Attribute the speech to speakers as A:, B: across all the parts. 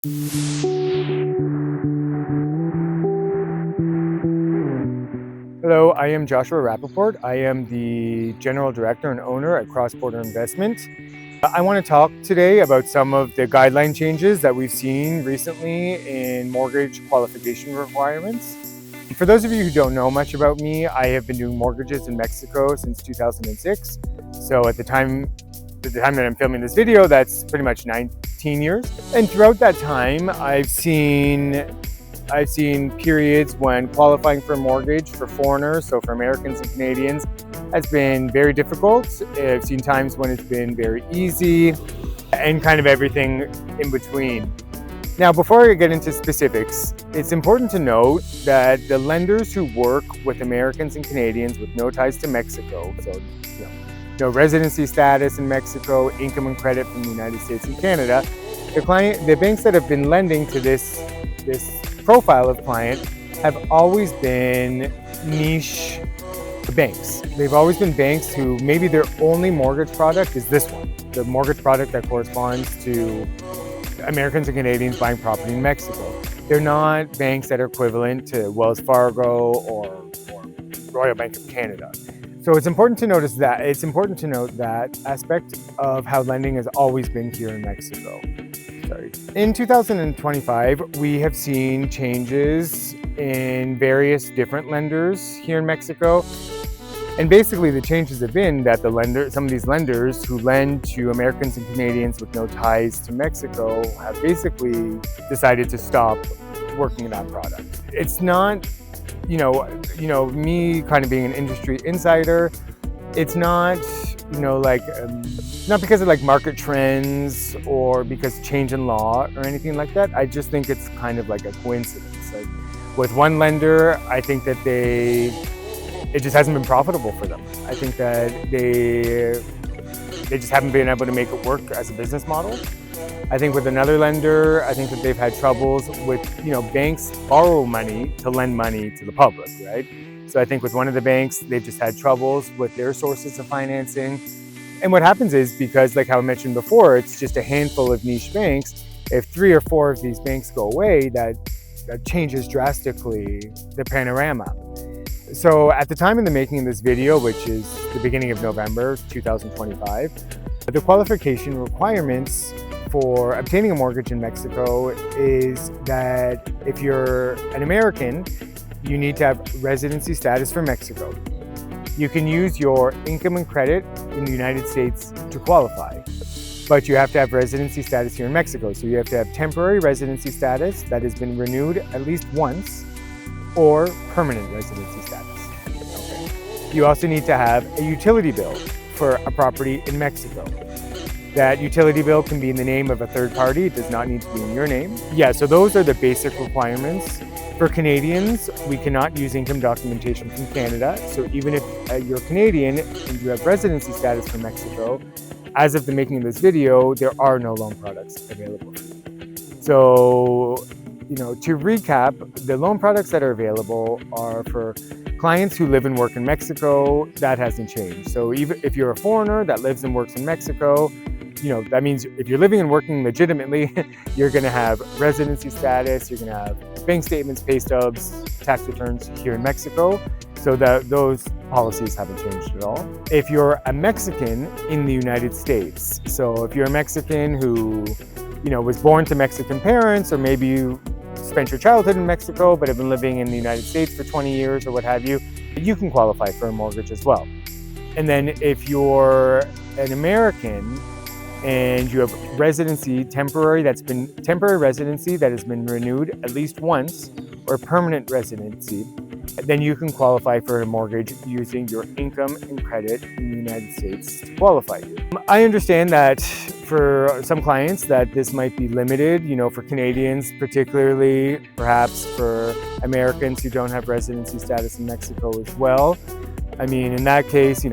A: Hello, I am Joshua Rappaport. I am the General Director and Owner at Puerto Investment. I want to talk today about some of the guideline changes that we've seen recently in mortgage qualification requirements. For those of you who don't know much about me, I have been doing mortgages in Mexico since 2006. So at the time that I'm filming this video, that's pretty much 19 years. And throughout that time, I've seen periods when qualifying for a mortgage for foreigners, so for Americans and Canadians, has been very difficult. I've seen times when it's been very easy and kind of everything in between. Now, before I get into specifics, it's important to note that the lenders who work with Americans and Canadians with no ties to Mexico, so no residency status in Mexico, income and credit from the United States and Canada, the banks that have been lending to this profile of client have always been niche banks. They've always been banks who maybe their only mortgage product is this one, the mortgage product that corresponds to Americans and Canadians buying property in Mexico. They're not banks that are equivalent to Wells Fargo or Royal Bank of Canada. So it's important to note that aspect of how lending has always been here in Mexico. In 2025, we have seen changes in various different lenders here in Mexico. And basically the changes have been that some of these lenders who lend to Americans and Canadians with no ties to Mexico have basically decided to stop working that product. It's not, me kind of being an industry insider, it's not, not because of market trends or because change in law or anything like that. I just think it's kind of like a coincidence. Like with one lender, I think that it just hasn't been profitable for them. I think that they just haven't been able to make it work as a business model. I think with another lender, I think that they've had troubles with, banks borrow money to lend money to the public, right? So I think with one of the banks, they've just had troubles with their sources of financing. And what happens is, because like how I mentioned before, it's just a handful of niche banks. If 3 or 4 of these banks go away, that changes drastically the panorama. So at the time of the making of this video, which is the beginning of November 2025, the qualification requirements for obtaining a mortgage in Mexico is that if you're an American, you need to have residency status for Mexico. You can use your income and credit in the United States to qualify, but you have to have residency status here in Mexico. So you have to have temporary residency status that has been renewed at least once, or permanent residency status. Okay. You also need to have a utility bill for a property in Mexico. That utility bill can be in the name of a third party. It does not need to be in your name. Yeah, so those are the basic requirements. For Canadians, we cannot use income documentation from Canada. So even if you're Canadian and you have residency status for Mexico, as of the making of this video, there are no loan products available for you. So, to recap, the loan products that are available are for clients who live and work in Mexico. That hasn't changed. So even if you're a foreigner that lives and works in Mexico, that means if you're living and working legitimately, you're going to have residency status, you're going to have bank statements, pay stubs, tax returns here in Mexico. So those policies haven't changed at all. If you're a Mexican in the United States, so if you're a Mexican who, was born to Mexican parents, or maybe you spent your childhood in Mexico but have been living in the United States for 20 years or what have you, you can qualify for a mortgage as well. And then if you're an American and you have temporary residency that has been renewed at least once, or permanent residency, then you can qualify for a mortgage using your income and credit in the United States to qualify you. I understand that for some clients that this might be limited, for Canadians particularly, perhaps for Americans who don't have residency status in Mexico as well. I mean, in that case,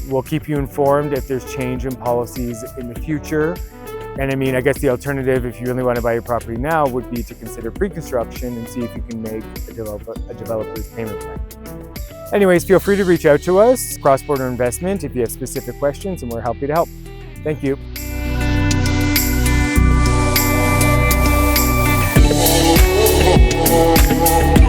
A: we'll keep you informed if there's change in policies in the future. And I mean, I guess the alternative, if you really want to buy your property now, would be to consider pre-construction and see if you can make a developer's payment plan. Anyways, feel free to reach out to us, Cross-Border Investment, if you have specific questions, and we're happy to help. Thank you.